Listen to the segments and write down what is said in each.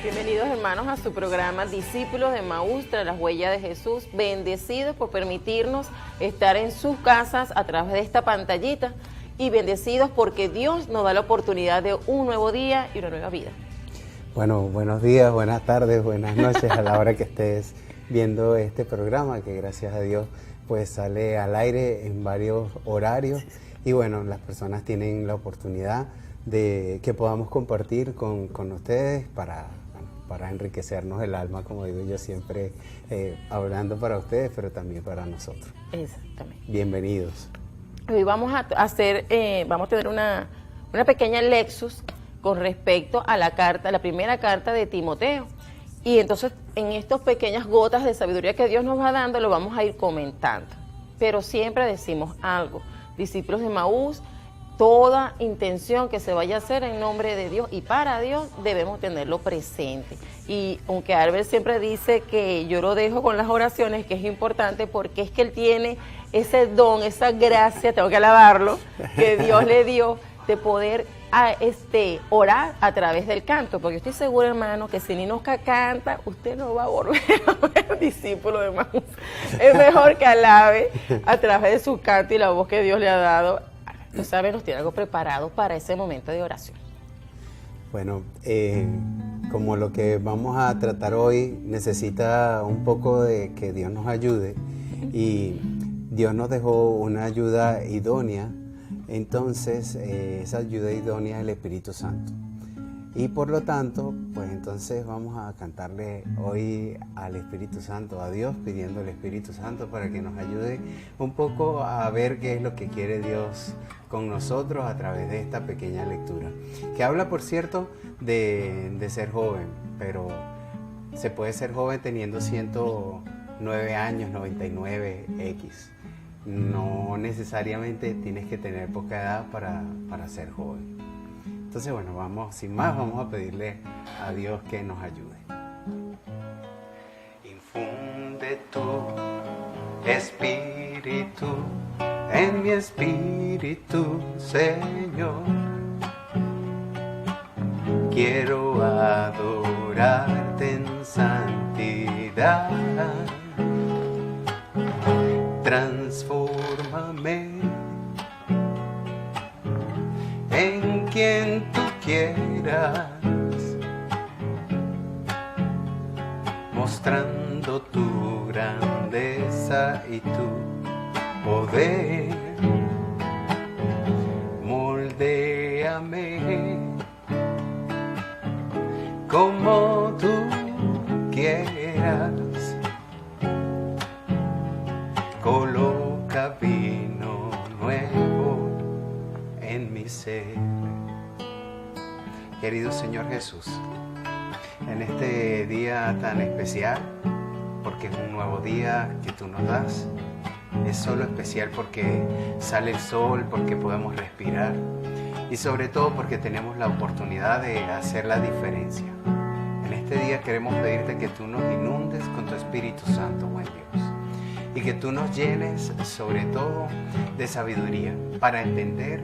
Bienvenidos hermanos a su programa Discípulos de Emaús tras las huellas de Jesús. Bendecidos por permitirnos estar en sus casas a través de esta pantallita y bendecidos porque Dios nos da la oportunidad de un nuevo día y una nueva vida. Bueno, buenos días, buenas tardes, buenas noches a la hora que estés viendo este programa que gracias a Dios pues sale al aire en varios horarios y bueno, las personas tienen la oportunidad de que podamos compartir con ustedes para enriquecernos el alma, como digo yo siempre, hablando para ustedes, pero también para nosotros. Exactamente. Bienvenidos. Hoy vamos a tener una pequeña lexus con respecto a la primera carta de Timoteo. Y entonces, en estas pequeñas gotas de sabiduría que Dios nos va dando, lo vamos a ir comentando. Pero siempre decimos algo, discípulos de Emaús, toda intención que se vaya a hacer en nombre de Dios y para Dios debemos tenerlo presente. Y aunque Albert siempre dice que yo lo dejo con las oraciones, que es importante porque es que él tiene ese don, esa gracia, tengo que alabarlo, que Dios le dio de poder orar a través del canto. Porque yo estoy segura, hermano, que si Ninoca canta, usted no va a volver a ver discípulo de Emaús. Es mejor que alabe a través de su canto y la voz que Dios le ha dado. Tú sabes, nos tiene algo preparado para ese momento de oración. Bueno, como lo que vamos a tratar hoy necesita un poco de que Dios nos ayude y Dios nos dejó una ayuda idónea, entonces esa ayuda idónea es el Espíritu Santo. Y por lo tanto, pues entonces vamos a cantarle hoy al Espíritu Santo, a Dios, pidiendo al Espíritu Santo para que nos ayude un poco a ver qué es lo que quiere Dios con nosotros a través de esta pequeña lectura. Que habla, por cierto, de ser joven, pero se puede ser joven teniendo 109 años, 99X. No necesariamente tienes que tener poca edad para ser joven. Entonces, bueno, sin más, vamos a pedirle a Dios que nos ayude. Infunde tu espíritu en mi espíritu, Señor. Quiero adorarte en santidad. Transfórmame en quien tú quieras, mostrando tu grandeza y tu poder. Moldéame como tú quieras. Coloca vino nuevo en mi ser. Querido Señor Jesús, en este día tan especial, porque es un nuevo día que tú nos das, es solo especial porque sale el sol, porque podemos respirar y sobre todo porque tenemos la oportunidad de hacer la diferencia. En este día queremos pedirte que tú nos inundes con tu Espíritu Santo, buen Dios, y que tú nos llenes sobre todo de sabiduría para entender,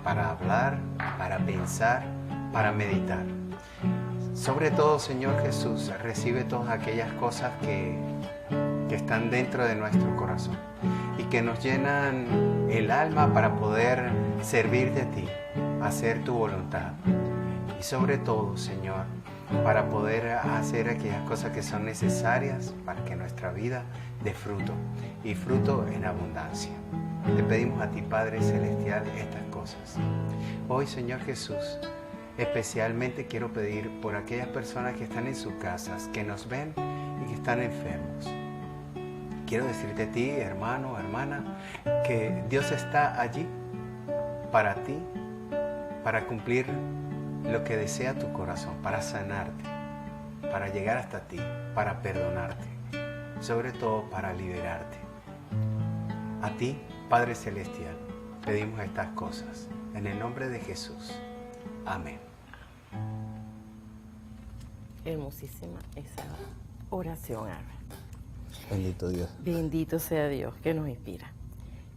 para hablar, para pensar, para meditar. Sobre todo, Señor Jesús, recibe todas aquellas cosas que están dentro de nuestro corazón y que nos llenan el alma para poder servirte a ti, hacer tu voluntad. Y sobre todo, Señor, para poder hacer aquellas cosas que son necesarias para que nuestra vida dé fruto y fruto en abundancia. Te pedimos a ti, Padre Celestial, estas cosas. Hoy, Señor Jesús, especialmente quiero pedir por aquellas personas que están en sus casas, que nos ven y que están enfermos. Quiero decirte a ti, hermano, hermana, que Dios está allí para ti, para cumplir lo que desea tu corazón, para sanarte, para llegar hasta ti, para perdonarte, sobre todo para liberarte. A ti, Padre Celestial, pedimos estas cosas, en el nombre de Jesús. Amén. Hermosísima esa oración, Albert. Bendito Dios. Bendito sea Dios que nos inspira.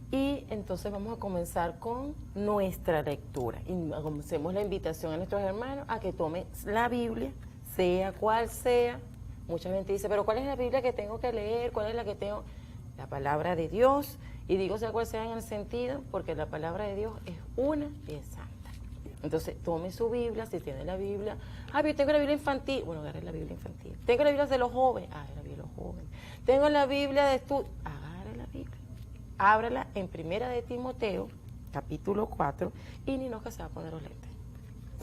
Y entonces vamos a comenzar con nuestra lectura. Y hacemos la invitación a nuestros hermanos a que tomen la Biblia, sea cual sea. Mucha gente dice, pero ¿cuál es la Biblia que tengo que leer? ¿Cuál es la que tengo? La palabra de Dios. Y digo sea cual sea en el sentido, porque la palabra de Dios es una y es santa. Entonces, tome su Biblia, si tiene la Biblia. Ah, yo tengo la Biblia infantil. Bueno, agarre la Biblia infantil. Tengo la Biblia de los jóvenes. Agarre la Biblia de los jóvenes. Tengo la Biblia de estudio. Agarre la Biblia. Ábrala en Primera de Timoteo, capítulo 4, y ni que se va a poner los lentes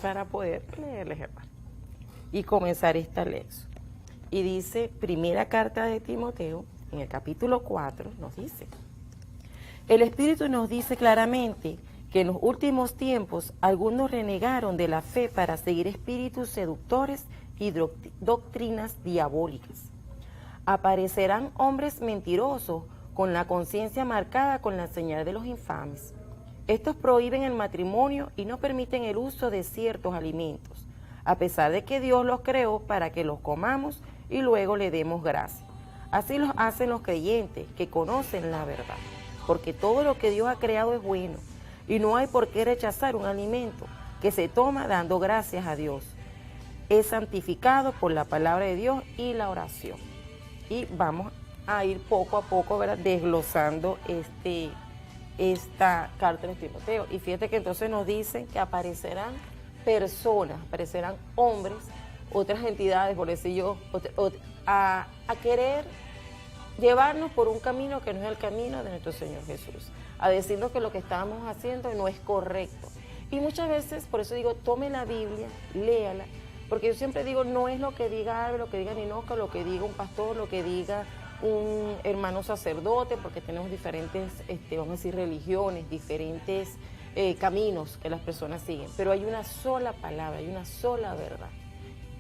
para poder leerles, hermano. Y comenzar esta lección. Y dice, primera carta de Timoteo, en el capítulo 4, nos dice, el Espíritu nos dice claramente que en los últimos tiempos algunos renegaron de la fe para seguir espíritus seductores y doctrinas diabólicas. Aparecerán hombres mentirosos con la conciencia marcada con la señal de los infames. Estos prohíben el matrimonio y no permiten el uso de ciertos alimentos, a pesar de que Dios los creó para que los comamos y luego le demos gracias. Así los hacen los creyentes que conocen la verdad, porque todo lo que Dios ha creado es bueno y no hay por qué rechazar un alimento que se toma dando gracias a Dios. Es santificado por la palabra de Dios y la oración. Y vamos a ir poco a poco, ¿verdad?, desglosando esta carta de Timoteo. Y fíjate que entonces nos dicen que aparecerán personas, aparecerán hombres, otras entidades, por decir yo, a querer llevarnos por un camino que no es el camino de nuestro Señor Jesús, a decirnos que lo que estamos haciendo no es correcto. Y muchas veces, por eso digo, tome la Biblia, léala, porque yo siempre digo, no es lo que diga Álvaro, lo que diga Ninoca, lo que diga un pastor, lo que diga un hermano sacerdote, porque tenemos diferentes, vamos a decir, religiones, diferentes caminos que las personas siguen, pero hay una sola palabra, hay una sola verdad.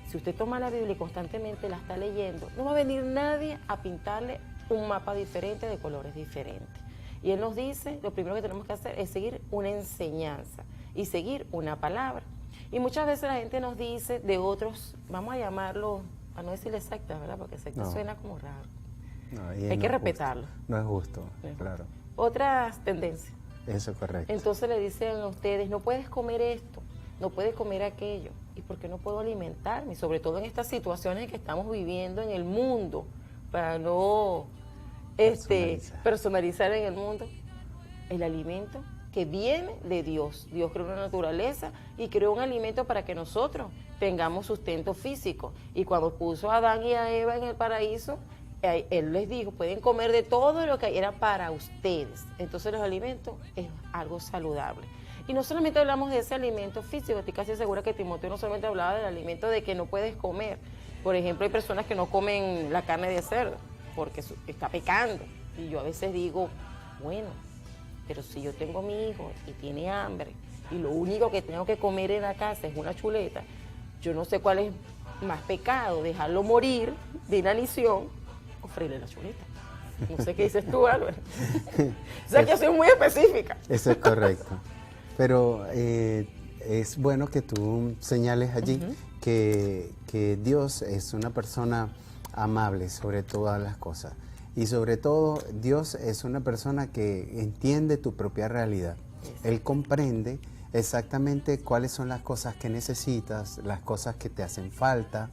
Si usted toma la Biblia y constantemente la está leyendo, no va a venir nadie a pintarle un mapa diferente de colores diferentes. Y Él nos dice, lo primero que tenemos que hacer es seguir una enseñanza y seguir una palabra. Y muchas veces la gente nos dice de otros, vamos a llamarlo, a no decirle secta, ¿verdad? Porque secta suena como raro. No, hay que respetarlo. No es justo, claro. Otras tendencias. Eso es correcto. Entonces le dicen a ustedes, no puedes comer esto, no puedes comer aquello. ¿Y por qué no puedo alimentarme? Sobre todo en estas situaciones que estamos viviendo en el mundo, para no personalizar en el mundo el alimento que viene de Dios. Dios creó una naturaleza y creó un alimento para que nosotros tengamos sustento físico. Y cuando puso a Adán y a Eva en el paraíso, Él les dijo, pueden comer de todo lo que era para ustedes. Entonces los alimentos es algo saludable. Y no solamente hablamos de ese alimento físico, estoy casi segura que Timoteo no solamente hablaba del alimento de que no puedes comer. Por ejemplo, hay personas que no comen la carne de cerdo porque está pecando. Y yo a veces digo, bueno, pero si yo tengo a mi hijo y tiene hambre y lo único que tengo que comer en la casa es una chuleta, yo no sé cuál es más pecado, dejarlo morir de inanición o freírle la chuleta. No sé qué dices tú, Álvaro. O sea, que yo soy muy específica. Eso es correcto. Pero es bueno que tú señales allí que Dios es una persona amable sobre todas las cosas. Y sobre todo, Dios es una persona que entiende tu propia realidad. Él comprende exactamente cuáles son las cosas que necesitas, las cosas que te hacen falta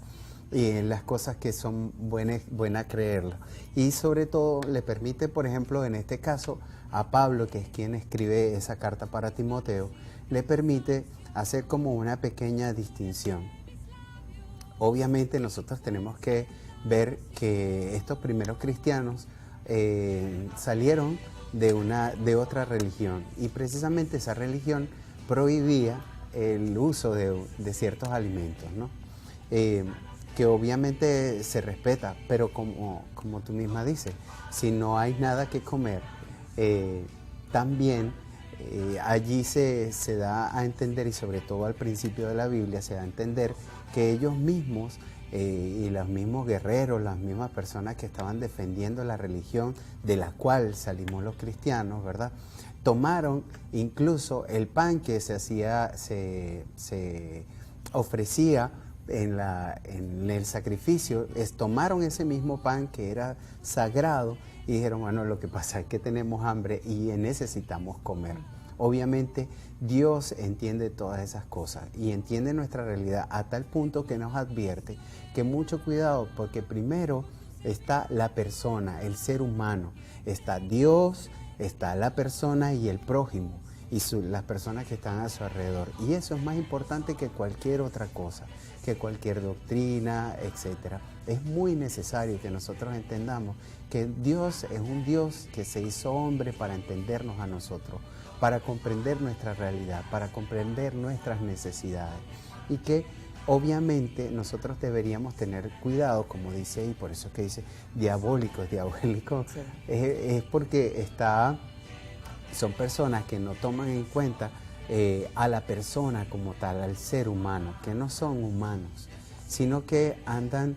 y las cosas que son buenas creerlas. Y sobre todo le permite, por ejemplo, en este caso, a Pablo, que es quien escribe esa carta para Timoteo, le permite hacer como una pequeña distinción. Obviamente nosotros tenemos que ver que estos primeros cristianos salieron de otra religión y precisamente esa religión prohibía el uso de ciertos alimentos, ¿no? Que obviamente se respeta, pero como tú misma dices, si no hay nada que comer, también allí se da a entender, y sobre todo al principio de la Biblia se da a entender que ellos mismos y los mismos guerreros, las mismas personas que estaban defendiendo la religión de la cual salimos los cristianos, ¿verdad?, tomaron incluso el pan que se ofrecía en el sacrificio, tomaron ese mismo pan que era sagrado y dijeron, bueno, lo que pasa es que tenemos hambre y necesitamos comer. Obviamente Dios entiende todas esas cosas y entiende nuestra realidad a tal punto que nos advierte que mucho cuidado, porque primero está la persona, el ser humano, está Dios, está la persona y el prójimo y las personas que están a su alrededor. Y eso es más importante que cualquier otra cosa, que cualquier doctrina, etc. Es muy necesario que nosotros entendamos que Dios es un Dios que se hizo hombre para entendernos a nosotros, para comprender nuestra realidad, para comprender nuestras necesidades. Y que obviamente nosotros deberíamos tener cuidado, como dice, y por eso es que dice diabólico, Sí. es porque son personas que no toman en cuenta a la persona como tal, al ser humano, que no son humanos, sino que andan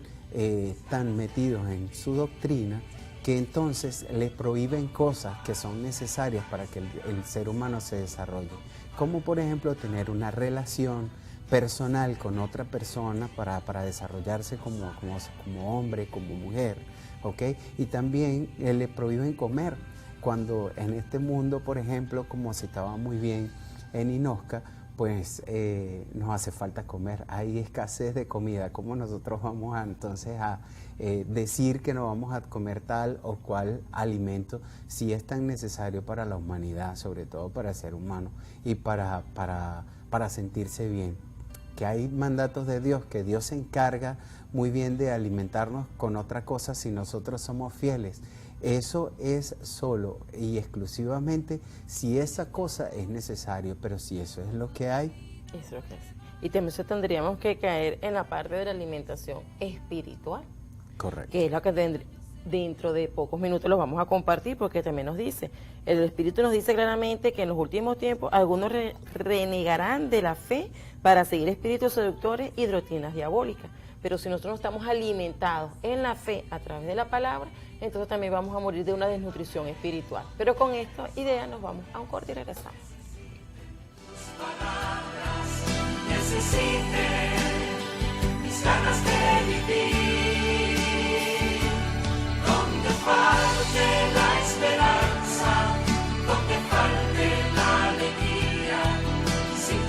tan metidos en su doctrina que entonces le prohíben cosas que son necesarias para que el ser humano se desarrolle, como por ejemplo tener una relación personal con otra persona para desarrollarse como hombre, como mujer, ¿ok? Y también le prohíben comer, cuando en este mundo, por ejemplo, como citaba muy bien en Inosca, pues nos hace falta comer, hay escasez de comida. ¿Cómo nosotros vamos entonces a decir que no vamos a comer tal o cual alimento si es tan necesario para la humanidad, sobre todo para el ser humano y para sentirse bien? Que hay mandatos de Dios, que Dios se encarga muy bien de alimentarnos con otra cosa si nosotros somos fieles. Eso es solo y exclusivamente si esa cosa es necesario, pero si eso es lo que hay. Eso es lo que es. Y también tendríamos que caer en la parte de la alimentación espiritual. Correcto. Que es lo que dentro de pocos minutos los vamos a compartir, porque también nos dice, el Espíritu nos dice claramente que en los últimos tiempos algunos renegarán de la fe para seguir espíritus seductores y doctrinas diabólicas. Pero si nosotros no estamos alimentados en la fe a través de la palabra, entonces también vamos a morir de una desnutrición espiritual. Pero con esta idea nos vamos a un corte y regresamos. Palabras necesite, mis ganas de